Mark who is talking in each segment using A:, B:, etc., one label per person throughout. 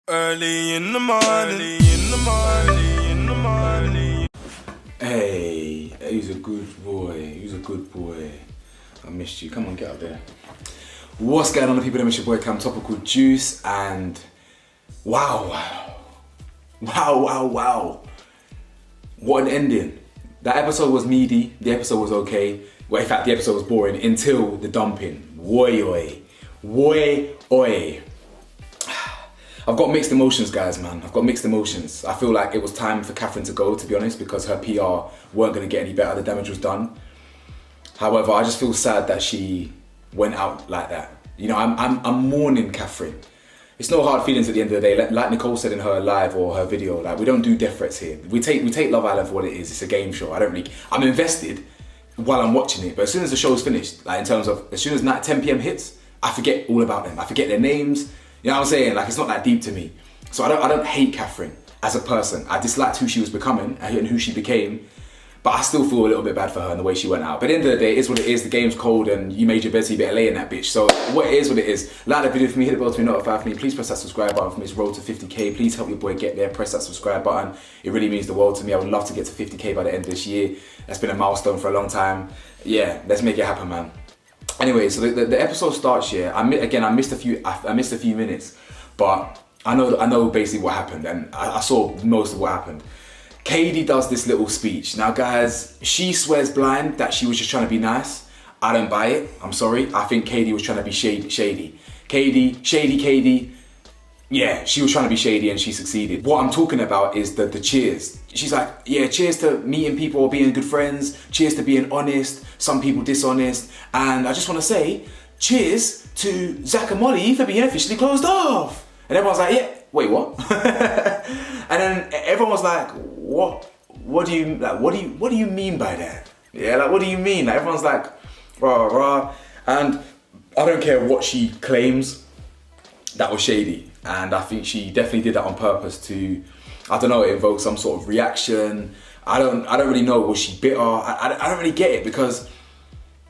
A: Early in the morning, early in the morning, in the morning.
B: Hey, he's a good boy. He's a good boy. I missed you. Come on, get out there. What's going on, people? It's your boy Cam Topical Juice, and wow, what an ending. That episode was meaty. The episode was okay. Well, in fact, the episode was boring until the dumping. Woy oi. I've got mixed emotions, guys, man. I've got mixed emotions. I feel like it was time for Catherine to go, to be honest, because her PR weren't going to get any better. The damage was done. However, I just feel sad that she went out like that. You know, I'm mourning Catherine. It's no hard feelings at the end of the day. Like Nicole said in her live or her video, like, we don't do death threats here. We take Love Island for what it is. It's a game show. I'm invested while I'm watching it, but as soon as the show's finished, like in terms of, as soon as 10 p.m. hits, I forget all about them. I forget their names. You know what I'm saying? Like, it's not that deep to me. So I don't hate Catherine as a person. I disliked who she was becoming and who she became, but I still feel a little bit bad for her and the way she went out. But at the end of the day, it is what it is. The game's cold and you made your bed, so you better lay in that bitch. So what it is, what it is. Like the video for me, hit the bell to be notified for me. Please press that subscribe button for me. It's road to 50k. Please help your boy get there. Press that subscribe button. It really means the world to me. I would love to get to 50k by the end of this year. That's been a milestone for a long time. Yeah, let's make it happen, man. Anyway, so the episode starts here. I missed a few minutes. But I know basically what happened, and I saw most of what happened. Kady does this little speech. Now, guys, she swears blind that she was just trying to be nice. I don't buy it. I'm sorry. I think Kady was trying to be shady. Kady. Yeah, she was trying to be shady and she succeeded. What I'm talking about is the cheers. She's like, yeah, cheers to meeting people or being good friends. Cheers to being honest. Some people dishonest. And I just want to say, cheers to Zach and Molly for being officially closed off. And everyone's like, yeah, wait, what? And then everyone was like, what do you mean by that? Yeah, like, what do you mean? Like, everyone's like, rah. And I don't care what she claims, that was shady. And I think she definitely did that on purpose to, I don't know, evoke some sort of reaction. I don't really know, was she bitter? I don't really get it, because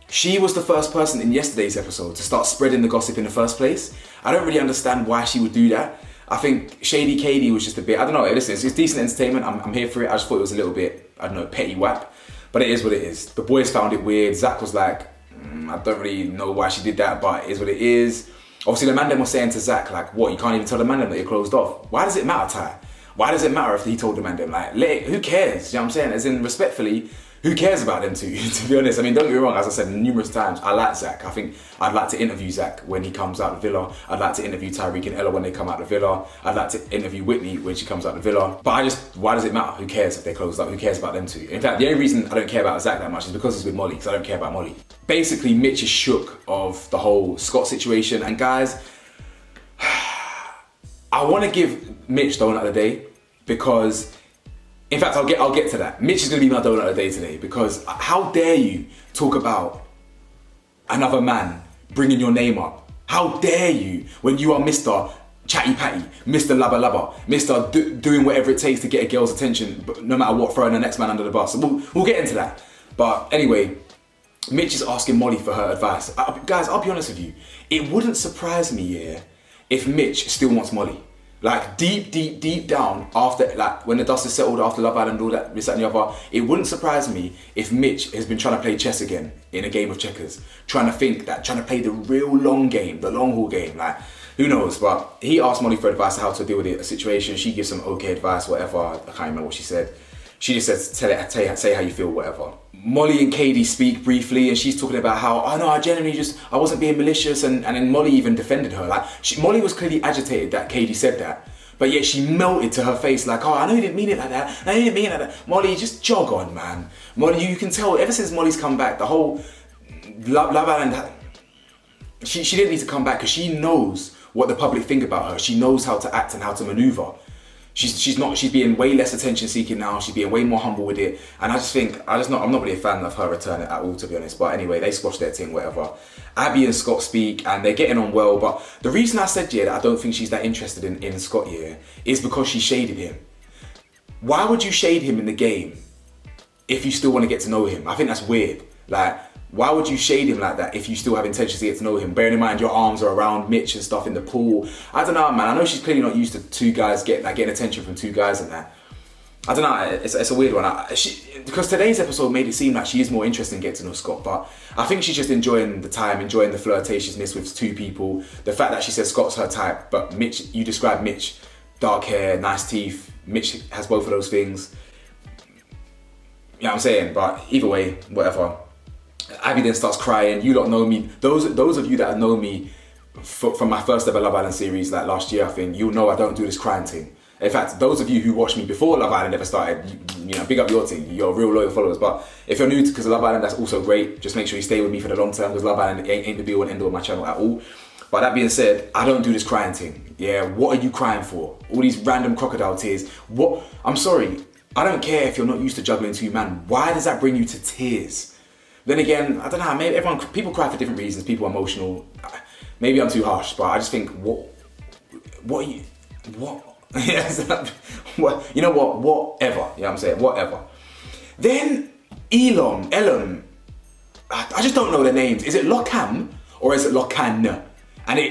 B: she was the first person in yesterday's episode to start spreading the gossip in the first place. I don't really understand why she would do that. I think Shady Kady was just a bit, I don't know, listen, it's decent entertainment, I'm here for it. I just thought it was a little bit, I don't know, petty whack. But it is what it is. The boys found it weird. Zach was like, I don't really know why she did that, but it is what it is. Obviously, the man then was saying to Zach, like, what, you can't even tell the man that you're closed off? Why does it matter, Ty? Why does it matter if he told the man them? Like, who cares? You know what I'm saying? As in, respectfully, who cares about them two, to be honest? I mean, don't get me wrong, as I said numerous times, I like Zach. I think I'd like to interview Zach when he comes out the villa. I'd like to interview Tyreek and Ella when they come out the villa. I'd like to interview Whitney when she comes out the villa. But why does it matter? Who cares if they're closed up? Who cares about them two? In fact, the only reason I don't care about Zach that much is because it's with Molly, because I don't care about Molly. Basically, Mitch is shook of the whole Scott situation. And guys, I want to give Mitch donut of the day, because, in fact, I'll get to that. Mitch is going to be my donut of the day today, because how dare you talk about another man bringing your name up? How dare you when you are Mr. Chatty Patty, Mr. Lubba Lubba, Mr. doing whatever it takes to get a girl's attention, but no matter what, throwing the next man under the bus. So we'll get into that. But anyway, Mitch is asking Molly for her advice. Guys, I'll be honest with you. It wouldn't surprise me, yeah, if Mitch still wants Molly. Like, deep down, after, like, when the dust is settled after Love Island, all that, this, that and the other, it wouldn't surprise me if Mitch has been trying to play chess again in a game of checkers. Trying to play the real long game, the long haul game. Like, who knows? But he asked Molly for advice on how to deal with a situation. She gives some okay advice, whatever. I can't remember what she said. She just says, say how you feel, whatever. Molly and Kady speak briefly, and she's talking about how, oh no, I wasn't being malicious, and then Molly even defended her. Like, Molly was clearly agitated that Kady said that, but yet she melted to her face like, oh, I know you didn't mean it like that, I didn't mean it like that. Molly, just jog on, man. Molly, you can tell, ever since Molly's come back, the whole Love Island, she didn't need to come back, because she knows what the public think about her. She knows how to act and how to maneuver. She's being way less attention seeking now. She's being way more humble with it. And I'm not really a fan of her return at all, to be honest. But anyway, they squashed their thing, whatever. Abby and Scott speak and they're getting on well. But the reason I said, yeah, that I don't think she's that interested in Scott here is because she shaded him. Why would you shade him in the game if you still want to get to know him? I think that's weird. Like, Why would you shade him like that if you still have intentions to get to know him? Bearing in mind your arms are around Mitch and stuff in the pool. I don't know, man. I know she's clearly not used to two guys getting attention from two guys and that. I don't know, it's a weird one. Because today's episode made it seem like she is more interested in getting to know Scott, but I think she's just enjoying the time, enjoying the flirtatiousness with two people. The fact that she says Scott's her type, but Mitch, you describe Mitch, dark hair, nice teeth. Mitch has both of those things. You know what I'm saying? But either way, whatever. Abby then starts crying. You don't know me. Those of you that know me from my first ever Love Island series, like last year, I think, you'll know I don't do this crying thing. In fact, those of you who watched me before Love Island ever started, you know, big up your team. You're real loyal followers. But if you're new to because of Love Island, that's also great. Just make sure you stay with me for the long term because Love Island ain't the be all and end all of my channel at all. But that being said, I don't do this crying thing. Yeah, what are you crying for? All these random crocodile tears. What? I'm sorry. I don't care if you're not used to juggling two men. Why does that bring you to tears? Then again, I don't know, maybe people cry for different reasons, people are emotional. Maybe I'm too harsh, but I just think, what? Yes, what? You know what, whatever, you know what I'm saying, whatever. Then Ellen, I just don't know their names. Is it Lockham or is it Lochan?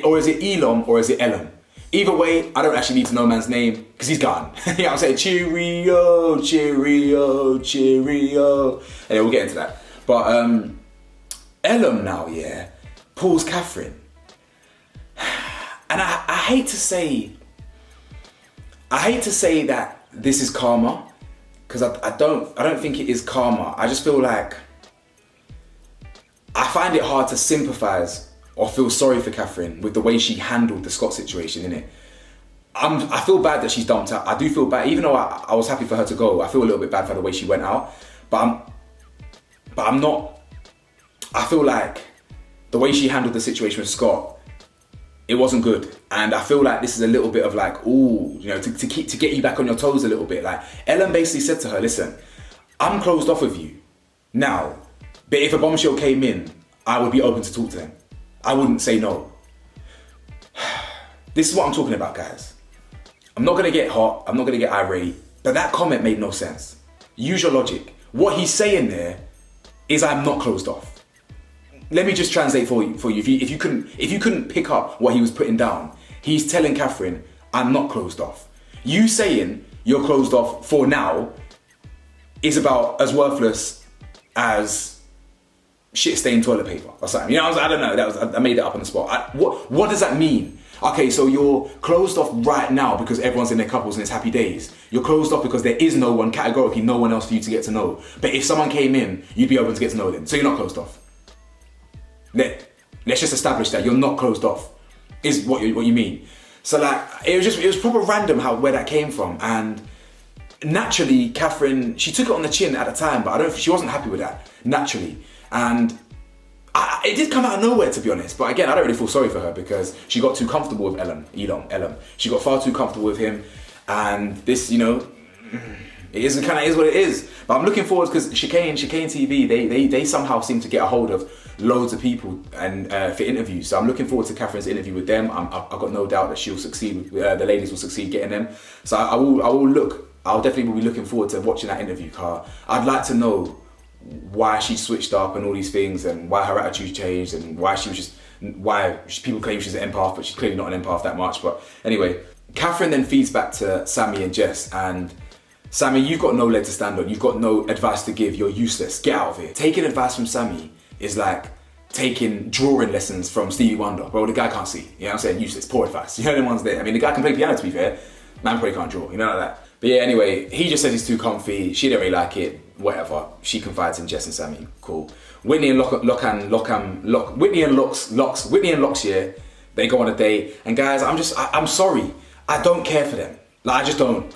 B: Or is it Elon or is it Ellen? Either way, I don't actually need to know man's name because he's gone. You know what I'm saying, cheerio, cheerio, cheerio. Anyway, we'll get into that. But Ellen now, yeah, pulls Catherine. And I hate to say that this is karma, because I don't think it is karma. I just feel like I find it hard to sympathize or feel sorry for Catherine with the way she handled the Scott situation, innit? I feel bad that she's dumped out. I do feel bad, even though I was happy for her to go. I feel a little bit bad for the way she went out, but I'm not. I feel like the way she handled the situation with Scott, it wasn't good, and I feel like this is a little bit of like, ooh, you know, to get you back on your toes a little bit. Like Ellen basically said to her, "Listen, I'm closed off with you now, but if a bombshell came in, I would be open to talk to them. I wouldn't say no." This is what I'm talking about, guys. I'm not gonna get hot. I'm not gonna get irate, but that comment made no sense. Use your logic. What he's saying there is I'm not closed off. Let me just translate for you. If you couldn't pick up what he was putting down, he's telling Catherine, I'm not closed off. You saying you're closed off for now is about as worthless as shit-stained toilet paper or something. You know, I don't know. I made it up on the spot. What does that mean? Okay, so you're closed off right now because everyone's in their couples and it's happy days. You're closed off because there is no one, categorically no one else for you to get to know. But if someone came in, you'd be open to get to know them. So you're not closed off. Let's just establish that you're not closed off, is what you mean. So like, it was proper random where that came from. And naturally, Catherine, she took it on the chin at the time, but she wasn't happy with that, naturally. And it did come out of nowhere, to be honest. But again, I don't really feel sorry for her because she got too comfortable with Elon. She got far too comfortable with him. And this, you know, it is what it is. But I'm looking forward because Chicane TV, they somehow seem to get a hold of loads of people and for interviews. So I'm looking forward to Catherine's interview with them. I've got no doubt that she'll succeed. The ladies will succeed getting them. So I'll definitely be looking forward to watching that interview, Car. I'd like to know why she switched up and all these things and why her attitude changed and why people claim she's an empath, but she's clearly not an empath that much. But anyway, Catherine then feeds back to Sammy and Jess, and Sammy, you've got no leg to stand on. You've got no advice to give. You're useless. Get out of here. Taking advice from Sammy is like taking drawing lessons from Stevie Wonder. Bro, the guy can't see. You know what I'm saying? Useless. Poor advice. You know them ones there. I mean, the guy can play piano, to be fair. Man probably can't draw. You know, like that. But yeah, anyway, he just says he's too comfy. She didn't really like it. Whatever. She confides in Jess and Sammy. Cool. Whitney and Whitney and Locks, yeah, they go on a date. And guys, I'm sorry. I don't care for them. Like, I just don't.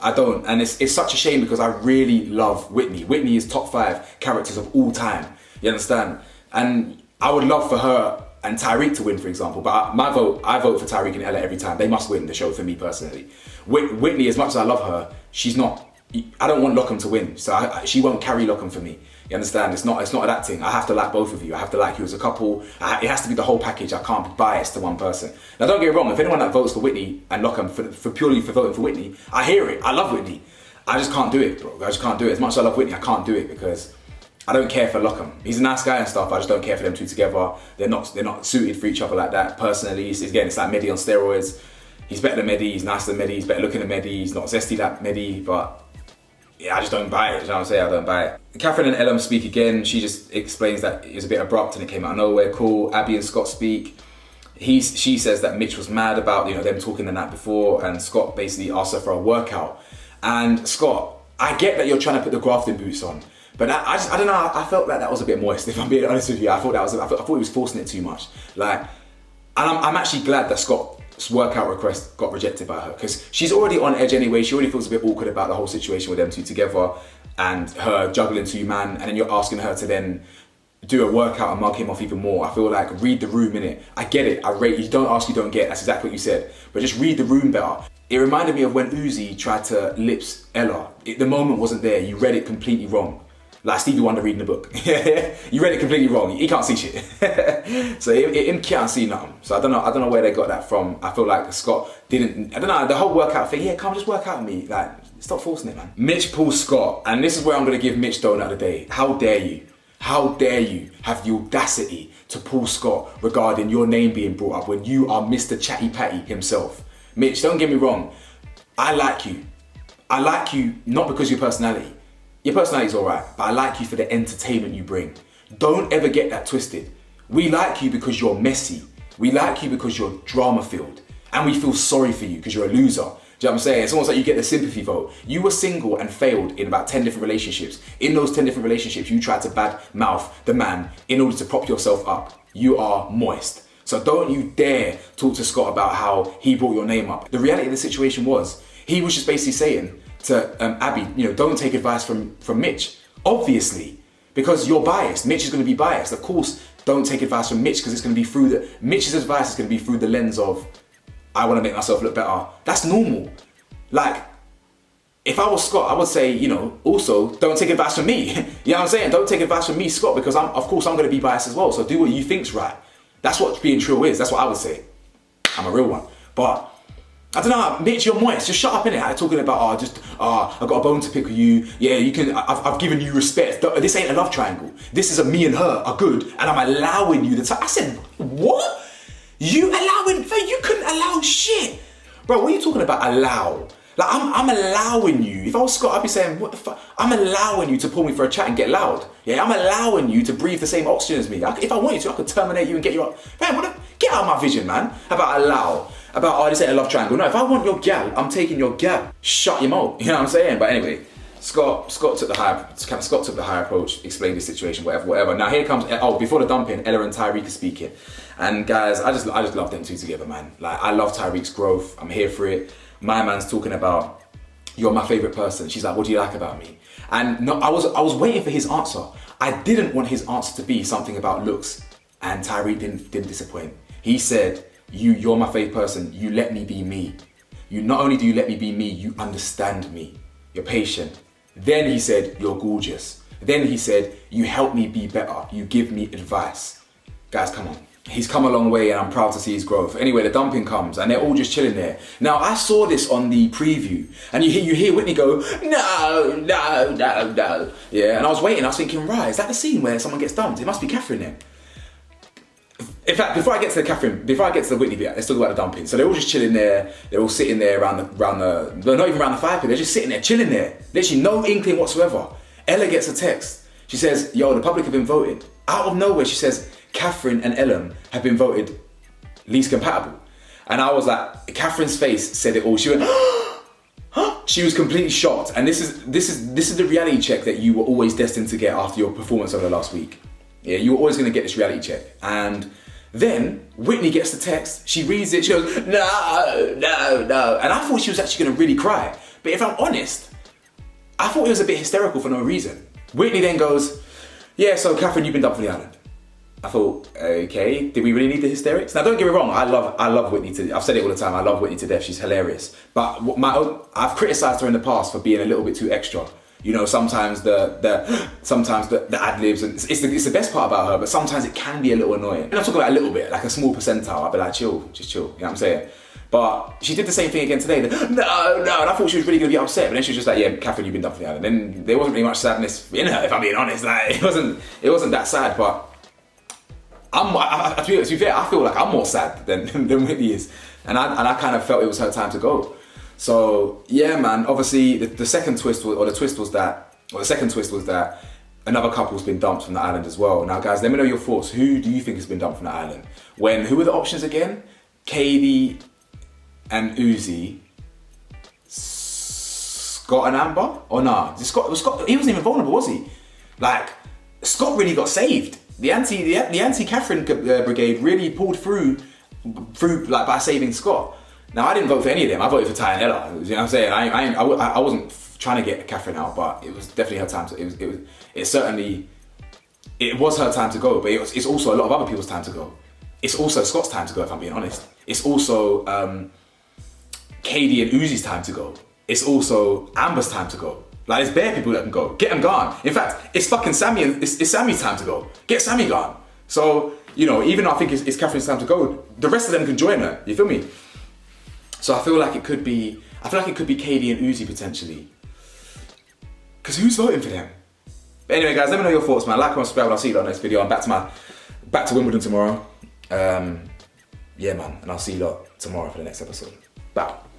B: And it's such a shame because I really love Whitney. Whitney is top 5 characters of all time. You understand? And I would love for her and Tyreek to win, for example. But I vote for Tyreek and Ella every time. They must win the show for me personally. Whitney, as much as I love her, she's not. I don't want Lockham to win, so she won't carry Lockham for me. You understand? It's not that thing. I have to like both of you. I have to like you as a couple. It has to be the whole package. I can't be biased to one person. Now, don't get me wrong. If anyone that votes for Whitney and Lockham for purely for voting for Whitney, I hear it. I love Whitney. I just can't do it, bro. I just can't do it. As much as I love Whitney, I can't do it because I don't care for Lockham. He's a nice guy and stuff. I just don't care for them two together. They're not suited for each other like that. Personally, it's like Mehdi on steroids. He's better than Mehdi. He's nicer than Mehdi. He's better looking than Mehdi. He's not zesty like Mehdi, but yeah, I just don't buy it. You know what I'm saying? I don't buy it. Catherine and Ellum speak again. She just explains that it was a bit abrupt and it came out of nowhere. Cool. Abby and Scott speak. She says that Mitch was mad about them talking the night before, and Scott basically asked her for a workout. And Scott, I get that you're trying to put the grafting boots on, but I don't know. I felt like that was a bit moist. If I'm being honest with you, I thought he was forcing it too much. Like, and I'm actually glad that Scott's workout request got rejected by her, because she's already on edge anyway. She already feels a bit awkward about the whole situation with them two together and her juggling two man, and then you're asking her to then do a workout and mug him off even more. I feel like, read the room, innit? I get it. I rate you. Don't ask, you don't get. That's exactly what you said. But just read the room better. It reminded me of when Uzi tried to lips Ella. The moment wasn't there. You read it completely wrong. Like Stevie Wonder reading a book. You read it completely wrong. He can't see shit. So him can't see nothing. So I don't know where they got that from. I feel like Scott didn't. I don't know, the whole workout thing. Yeah, come on, just work out with me. Like, stop forcing it, man. Mitch pulls Scott, and this is where I'm gonna give Mitch donut of the day. How dare you? How dare you have the audacity to pull Scott regarding your name being brought up when you are Mr. Chatty Patty himself? Mitch, don't get me wrong. I like you. I like you not because of your personality. Your personality's alright, but I like you for the entertainment you bring. Don't ever get that twisted. We like you because you're messy. We like you because you're drama filled. And we feel sorry for you because you're a loser. Do you know what I'm saying? It's almost like you get the sympathy vote. You were single and failed in about 10 different relationships. In those 10 different relationships, you tried to bad mouth the man in order to prop yourself up. You are moist. So don't you dare talk to Scott about how he brought your name up. The reality of the situation was, he was just basically saying to Abby, don't take advice from Mitch. Obviously, because you're biased. Mitch is going to be biased. Of course, don't take advice from Mitch, because it's going to be Mitch's advice is going to be through the lens of, I want to make myself look better. That's normal. Like, if I was Scott, I would say, also don't take advice from me. You know what I'm saying? Don't take advice from me, Scott, because of course I'm going to be biased as well. So do what you think's right. That's what being true is. That's what I would say. I'm a real one. But I don't know, Mitch, you're moist. Just shut up, innit? I'm talking about, I got a bone to pick with you. Yeah, you can. I've given you respect. This ain't a love triangle. This is a me and her are good, and I'm allowing you the time. I said, what? You couldn't allow shit. Bro, what are you talking about allow? Like, I'm allowing you. If I was Scott, I'd be saying, what the fuck? I'm allowing you to pull me for a chat and get loud. Yeah, I'm allowing you to breathe the same oxygen as me. If I wanted to, I could terminate you and get you up. Man, get out of my vision, man. About allow. About, this ain't a love triangle. No, if I want your gal, I'm taking your gal. Shut your mouth. You know what I'm saying? But anyway, Scott took the high approach, explained the situation, whatever. Now here comes, before the dumping, Ella and Tyreek are speaking. And guys, I just love them two together, man. Like, I love Tyreek's growth. I'm here for it. My man's talking about, you're my favorite person. She's like, what do you like about me? And no, I was waiting for his answer. I didn't want his answer to be something about looks, and Tyreek didn't disappoint. He said, you're my favorite person. You let me be me. You not only do you let me be me, you understand me. You're patient. Then he said, you're gorgeous. Then he said, you help me be better. You give me advice. Guys, come on. He's come a long way and I'm proud to see his growth. Anyway, the dumping comes and they're all just chilling there. Now, I saw this on the preview and you hear Whitney go, no. Yeah, and I was waiting, I was thinking, right, is that the scene where someone gets dumped? It must be Catherine then. In fact, before I get to the Whitney bit, let's talk about the dumping. So they're all just chilling there. They're all sitting there around the not even around the fire pit. They're just sitting there, chilling there. Literally no inkling whatsoever. Ella gets a text. She says, yo, the public have been voted. Out of nowhere, she says, Catherine and Ellen have been voted least compatible. And I was like, Catherine's face said it all. She went, she was completely shocked. And this is the reality check that you were always destined to get after your performance over the last week. Yeah, you were always going to get this reality check. And then Whitney gets the text, she reads it, she goes, no. And I thought she was actually going to really cry. But if I'm honest, I thought it was a bit hysterical for no reason. Whitney then goes, yeah, so Catherine, you've been dumped for the island. I thought, okay, did we really need the hysterics? Now don't get me wrong, I love Whitney I've said it all the time, I love Whitney to death, she's hilarious. But I've criticised her in the past for being a little bit too extra. You know, sometimes the ad-libs, and it's the best part about her, but sometimes it can be a little annoying. And I'm talking about a little bit, like a small percentile. I'll be like, chill, just chill, you know what I'm saying? But she did the same thing again today. No, and I thought she was really gonna be upset, but then she was just like, yeah, Catherine, you've been dumped from the island. Then there wasn't really much sadness in her, if I'm being honest. Like, it wasn't that sad, but to be fair, I feel like I'm more sad than Whitney is. And I kind of felt it was her time to go. So yeah, man, obviously the second twist was that another couple's been dumped from the island as well. Now guys, let me know your thoughts. Who do you think has been dumped from the island? Who were the options again? Kady and Uzi, Scott and Amber? Or nah? Scott, he wasn't even vulnerable, was he? Like, Scott really got saved. The anti-Catherine brigade really pulled through like by saving Scott. Now I didn't vote for any of them. I voted for Ty and Ella. You know what I'm saying? I wasn't trying to get Catherine out, but it was definitely her time to. It was her time to go, but it's also a lot of other people's time to go. It's also Scott's time to go, if I'm being honest. It's also Kady and Uzi's time to go. It's also Amber's time to go. Like, there's bare people that can go. Get them gone. In fact, it's fucking Sammy and it's Sammy's time to go. Get Sammy gone. So, you know, even though I think it's Catherine's time to go, the rest of them can join her. You feel me? So I feel like it could be Kady and Uzi potentially. Because who's voting for them? But anyway, guys, let me know your thoughts, man. Like, comment, subscribe, and I'll see you on the next video. I'm back to Wimbledon tomorrow. Yeah, man, and I'll see you lot tomorrow for the next episode. Bye.